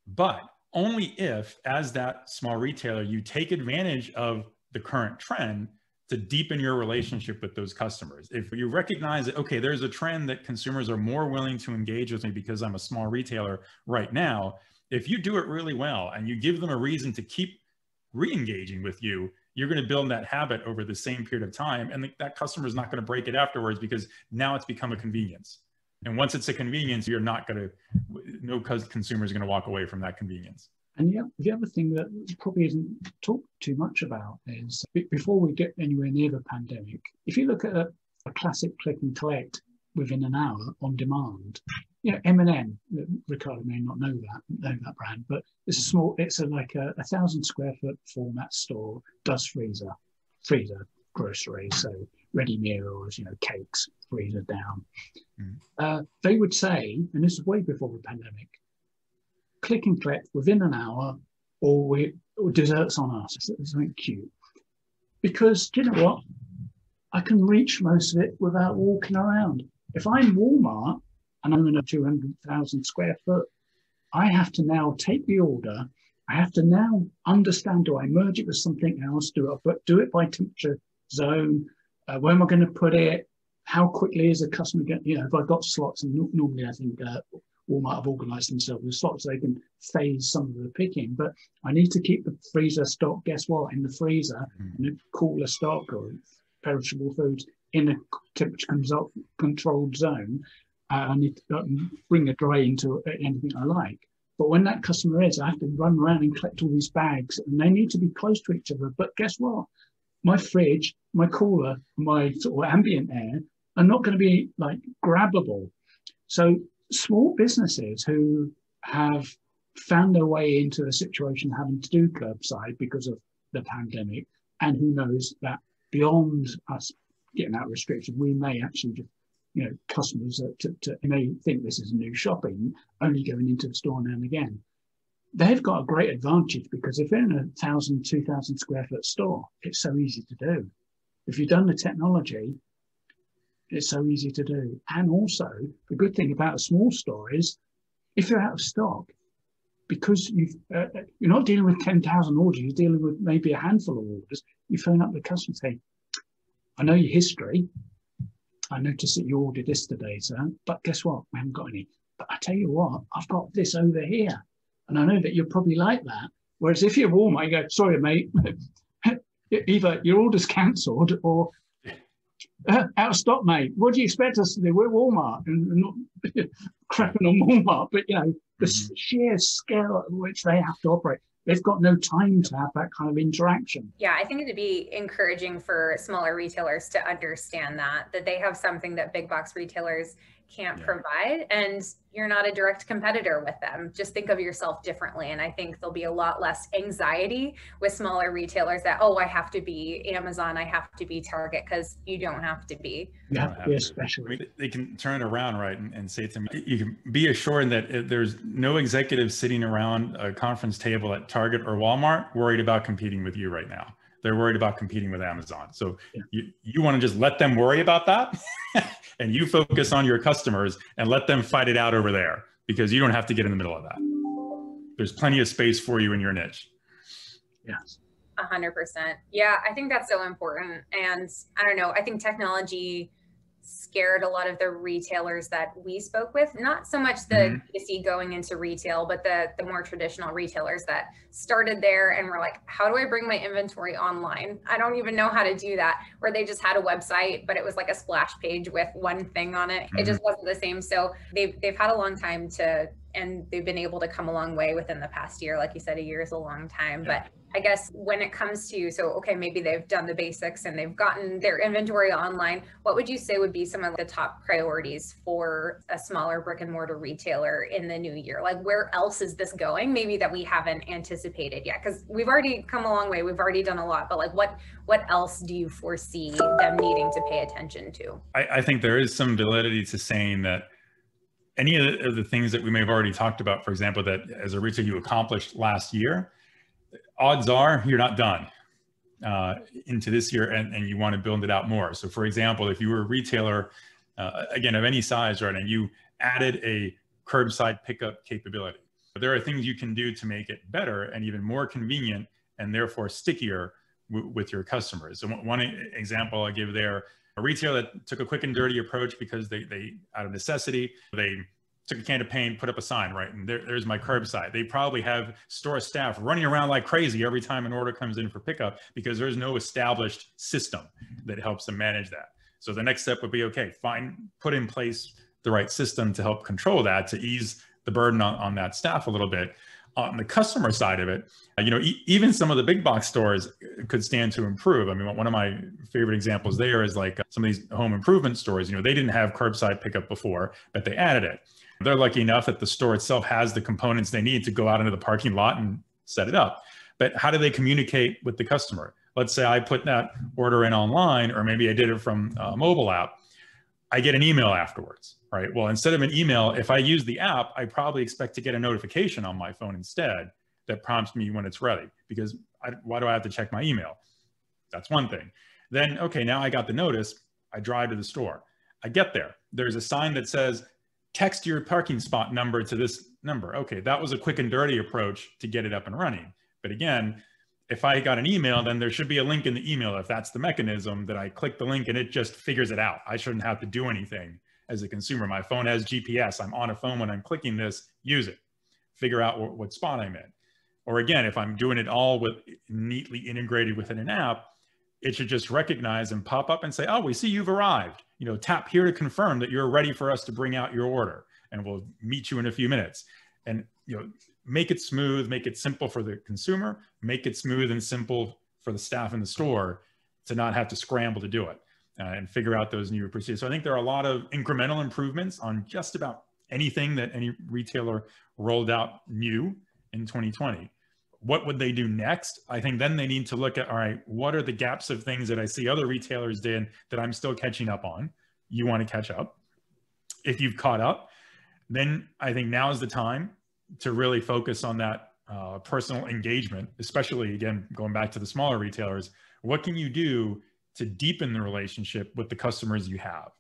But only if, as that small retailer, you take advantage of the current trend to deepen your relationship with those customers. If you recognize that, okay, there's a trend that consumers are more willing to engage with me because I'm a small retailer right now, if you do it really well and you give them a reason to keep re-engaging with you, you're going to build that habit over the same period of time. And that customer is not going to break it afterwards, because now it's become a convenience. And once it's a convenience, no consumer is going to walk away from that convenience. And the other thing that probably isn't talked too much about is, before we get anywhere near the pandemic, if you look at a classic click and collect within an hour on demand, M&M, Ricardo may not know that brand, but it's like a 1,000 square foot format store, does freezer groceries, so ready meals, cakes, freezer down. They would say, and this is way before the pandemic, click and collect within an hour, or desserts on us. It's something cute. because do you know what? I can reach most of it without walking around. If I'm Walmart and I'm in a 200,000 square foot, I have to now take the order. I have to now understand, do I merge it with something else? Do it by temperature zone? Where am I going to put it? How quickly is a customer going, if I've got slots, and normally I think Walmart have organized themselves with slots, so they can phase some of the picking, but I need to keep the freezer stock, guess what, in the freezer, in a cooler stock or perishable foods in a temperature controlled zone. I need to bring a dry into anything I like. But when that customer is, I have to run around and collect all these bags, and they need to be close to each other. But guess what? My fridge, my cooler, my sort of ambient air are not going to be like grabbable. So small businesses who have found their way into a situation having to do curbside because of the pandemic, and who knows that beyond us getting that restriction, we may actually just, customers may think this is new shopping, only going into the store now and again. They've got a great advantage because if they're in a 1,000, 2,000 square foot store, it's so easy to do. If you've done the technology, it's so easy to do. And also, the good thing about a small store is if you're out of stock, because you're not dealing with 10,000 orders, you're dealing with maybe a handful of orders, you phone up the customer and say, I know your history. I noticed that you ordered this today, sir, but guess what? We haven't got any. But I tell you what, I've got this over here. And I know that you'll probably like that. Whereas if you're Walmart, you go, sorry, mate, either your order's cancelled or out of stock, mate. What do you expect us to do? We're Walmart, and not crapping on Walmart, but the sheer scale at which they have to operate, they've got no time to have that kind of interaction. Yeah, I think it'd be encouraging for smaller retailers to understand that they have something that big box retailers can't provide, and you're not a direct competitor with them. Just think of yourself differently. And I think there'll be a lot less anxiety with smaller retailers that, I have to be Amazon, I have to be Target, because you don't have to be. Especially. They can turn it around, right, and say to me, you can be assured that there's no executive sitting around a conference table at Target or Walmart worried about competing with you right now. They're worried about competing with Amazon. So you want to just let them worry about that and you focus on your customers and let them fight it out over there, because you don't have to get in the middle of that. There's plenty of space for you in your niche. Yes. 100%. Yeah, I think that's so important. And I don't know, I think technology scared a lot of the retailers that we spoke with, not so much the D2C going into retail, but the more traditional retailers that started there and were like, how do I bring my inventory online? I don't even know how to do that. Where they just had a website, but it was like a splash page with one thing on it. It just wasn't the same. So they've had a long time and they've been able to come a long way within the past year. Like you said, a year is a long time, but I guess when it comes to, maybe they've done the basics and they've gotten their inventory online, what would you say would be some of the top priorities for a smaller brick and mortar retailer in the new year? Like, where else is this going? Maybe that we haven't anticipated yet, because we've already come a long way. We've already done a lot, but like what else do you foresee them needing to pay attention to? I think there is some validity to saying that any of the things that we may have already talked about, for example, that as a retailer you accomplished last year, odds are you're not done into this year, and you want to build it out more. So for example, if you were a retailer, again, of any size, right, and you added a curbside pickup capability, there are things you can do to make it better and even more convenient and therefore stickier with your customers. So one example I give there, a retailer that took a quick and dirty approach because they out of necessity, they took a can of paint, put up a sign, right? And there's my curbside. They probably have store staff running around like crazy every time an order comes in for pickup, because there's no established system that helps them manage that. So the next step would be, okay, put in place the right system to help control that, to ease the burden on that staff a little bit. On the customer side of it, even some of the big box stores could stand to improve. I mean, one of my favorite examples there is like some of these home improvement stores. They didn't have curbside pickup before, but they added it. They're lucky enough that the store itself has the components they need to go out into the parking lot and set it up. But how do they communicate with the customer? Let's say I put that order in online, or maybe I did it from a mobile app. I get an email afterwards, right? Well, instead of an email, if I use the app, I probably expect to get a notification on my phone instead that prompts me when it's ready, because why do I have to check my email? That's one thing. Then, okay, now I got the notice. I drive to the store. I get there. There's a sign that says, text your parking spot number to this number. Okay, that was a quick and dirty approach to get it up and running. But again, if I got an email, then there should be a link in the email. If that's the mechanism that I click the link and it just figures it out. I shouldn't have to do anything as a consumer. My phone has GPS. I'm on a phone when I'm clicking this, use it. Figure out what spot I'm in. Or again, if I'm doing it all with neatly integrated within an app, it should just recognize and pop up and say, oh, we see you've arrived. You know, tap here to confirm that you're ready for us to bring out your order, and we'll meet you in a few minutes. And, you know, make it smooth, make it simple for the consumer, make it smooth and simple for the staff in the store to not have to scramble to do it and figure out those new procedures. So I think there are a lot of incremental improvements on just about anything that any retailer rolled out new in 2020. What would they do next? I think then they need to look at, all right, what are the gaps of things that I see other retailers did that I'm still catching up on? You want to catch up. If you've caught up, then I think now is the time to really focus on that personal engagement, especially, again, going back to the smaller retailers. What can you do to deepen the relationship with the customers you have?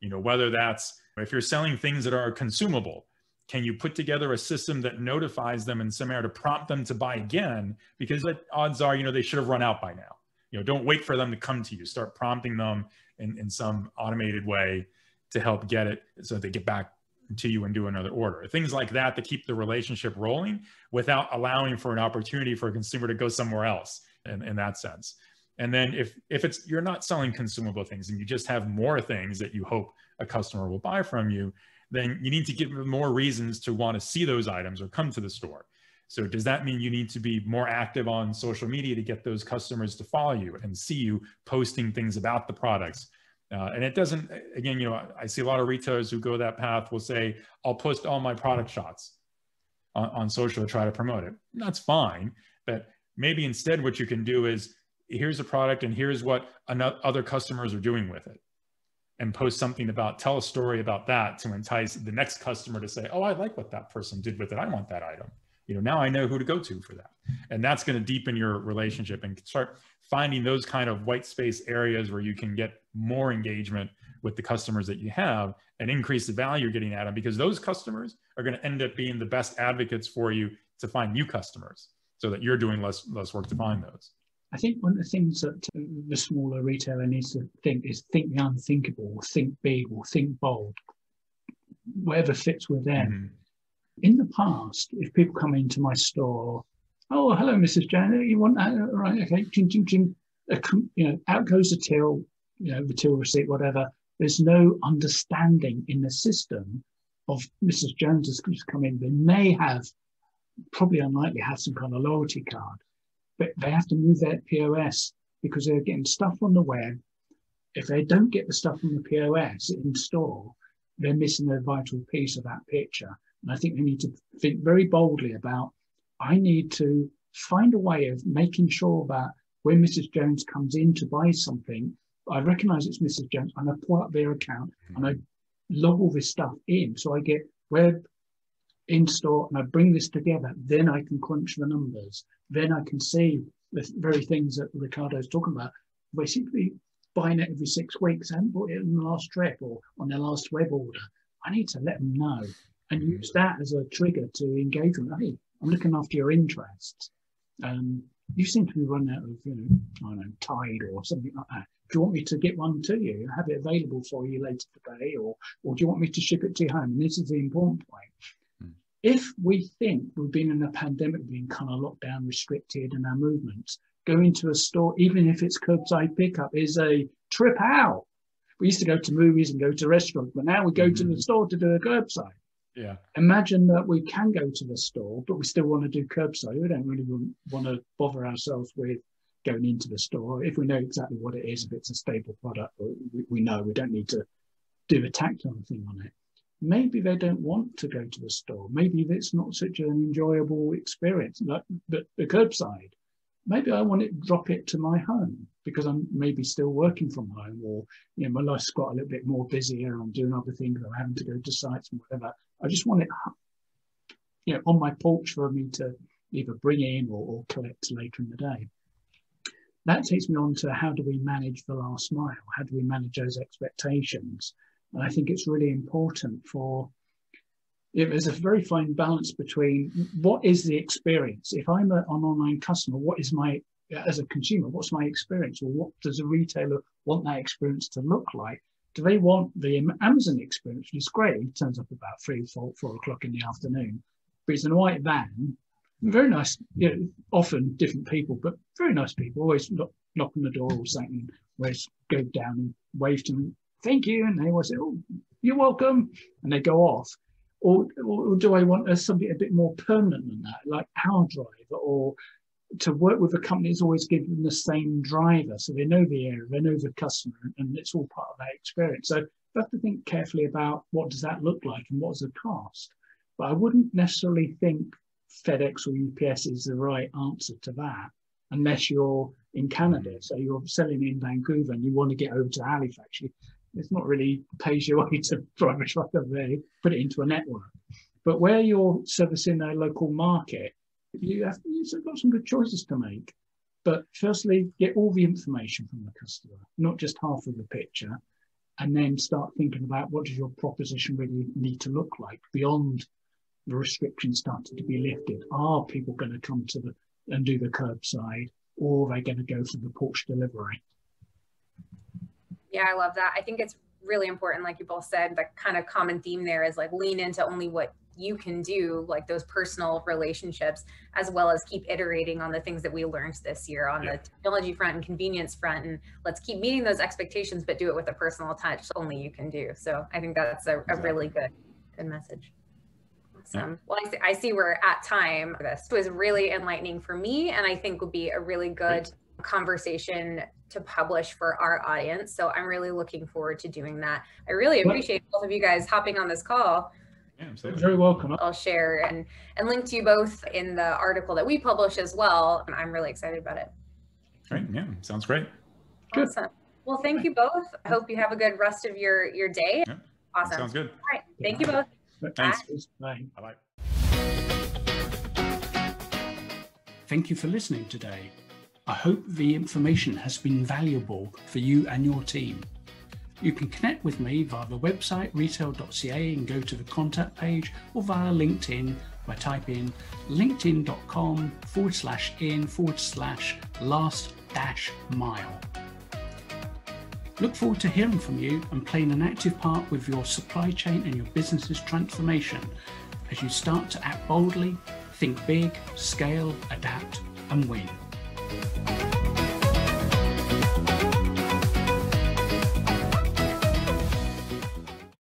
You know, whether that's, if you're selling things that are consumable, can you put together a system that notifies them in some manner to prompt them to buy again? Because odds are, you know, they should have run out by now. You know, don't wait for them to come to you. Start prompting them in some automated way to help get it so that they get back to you and do another order. Things like that to keep the relationship rolling without allowing for an opportunity for a consumer to go somewhere else in that sense. And then if it's, you're not selling consumable things and you just have more things that you hope a customer will buy from you, then you need to give them more reasons to want to see those items or come to the store. So does that mean you need to be more active on social media to get those customers to follow you and see you posting things about the products? And it doesn't, again, you know, I see a lot of retailers who go that path will say, I'll post all my product shots on social to try to promote it. And that's fine. But maybe instead what you can do is, here's a product and here's what other customers are doing with it. And post something about, tell a story about that to entice the next customer to say, oh, I like what that person did with it. I want that item. You know, now I know who to go to for that. And that's going to deepen your relationship and start finding those kind of white space areas where you can get more engagement with the customers that you have and increase the value you're getting at them, because those customers are going to end up being the best advocates for you to find new customers so that you're doing less work to find those. I think one of the things that the smaller retailer needs to think is think the unthinkable, or think big, or think bold, whatever fits with them. Mm-hmm. In the past, if people come into my store, oh, hello, Mrs. Janet, you want that? Right, okay, you know, out goes the till, you know, the till receipt, whatever. There's no understanding in the system of Mrs. Jones has come in. They may have, probably unlikely, have some kind of loyalty card. But they have to move their POS because they're getting stuff on the web. If they don't get the stuff from the POS in store, they're missing a vital piece of that picture. And I think they need to think very boldly about, I need to find a way of making sure that when Mrs. Jones comes in to buy something, I recognize it's Mrs. Jones and I pull up their account and I log all this stuff in. So I get web, in store, and I bring this together, then I can crunch the numbers. Then I can see the very things that Ricardo's talking about. Basically, buying it every 6 weeks, I haven't bought it in the last trip or on their last web order. I need to let them know and use that as a trigger to engage with them. Hey, I'm looking after your interests. You seem to be running out of, you know, I don't know, Tide or something like that. Do you want me to get one to you, have it available for you later today, or do you want me to ship it to your home? And this is the important point. If we think we've been in a pandemic, being kind of locked down, restricted in our movements, going to a store, even if it's curbside pickup, is a trip out. We used to go to movies and go to restaurants, but now we go to the store to do a curbside. Yeah. Imagine that we can go to the store, but we still want to do curbside. We don't really want to bother ourselves with going into the store. If we know exactly what it is, if it's a stable product, we know we don't need to do a tactile thing on it. Maybe they don't want to go to the store. Maybe it's not such an enjoyable experience, like the curbside. Maybe I want to drop it to my home because I'm maybe still working from home, or, you know, my life's got a little bit more busier. I'm doing other things. I'm having to go to sites and whatever. I just want it, you know, on my porch for me to either bring in or collect later in the day. that takes me on to how do we manage the last mile? How do we manage those expectations? And I think it's really important there's a very fine balance between what is the experience. If I'm an online customer, as a consumer, what's my experience? Or what does a retailer want that experience to look like? Do they want the Amazon experience, which is great? It turns up about 4 o'clock in the afternoon, but it's in a white van. Very nice, often different people, but very nice people. Always knock on the door or something. Always go down and wave to them, thank you, and they always say, "Oh, you're welcome," and they go off. Or do I want something a bit more permanent than that, like our driver, or to work with a company is always give them the same driver, so they know the area, they know the customer, and it's all part of that experience. So you have to think carefully about what does that look like and what's the cost. But I wouldn't necessarily think FedEx or UPS is the right answer to that, unless you're in Canada. So you're selling in Vancouver and you want to get over to Halifax. It's not really pays your way to drive a truck over there, put it into a network. But where you're servicing a local market, you've got some good choices to make. But firstly, get all the information from the customer, not just half of the picture, and then start thinking about what does your proposition really need to look like beyond the restrictions starting to be lifted. Are people going to come and do the curbside, or are they going to go for the porch delivery? Yeah, I love that. I think it's really important, like you both said, the kind of common theme there is like lean into only what you can do, like those personal relationships, as well as keep iterating on the things that we learned this year on the technology front and convenience front. And let's keep meeting those expectations, but do it with a personal touch only you can do. So I think that's a really good message. Awesome. Well, I see we're at time. This was really enlightening for me, and I think will be a really good conversation to publish for our audience. So I'm really looking forward to doing that. I really appreciate both of you guys hopping on this call. Yeah, absolutely. Very welcome. I'll share and link to you both in the article that we publish as well. And I'm really excited about it. Great. Yeah, sounds great. Awesome. Good. Well, thank you both. I hope you have a good rest of your day. Yeah, awesome. Sounds good. All right. Thank you both. Thanks. Bye. Bye-bye. Thank you for listening today. I hope the information has been valuable for you and your team. You can connect with me via the website retail.ca and go to the contact page, or via LinkedIn by typing linkedin.com/in/last-mile. Look forward to hearing from you and playing an active part with your supply chain and your business's transformation as you start to act boldly, think big, scale, adapt, and win.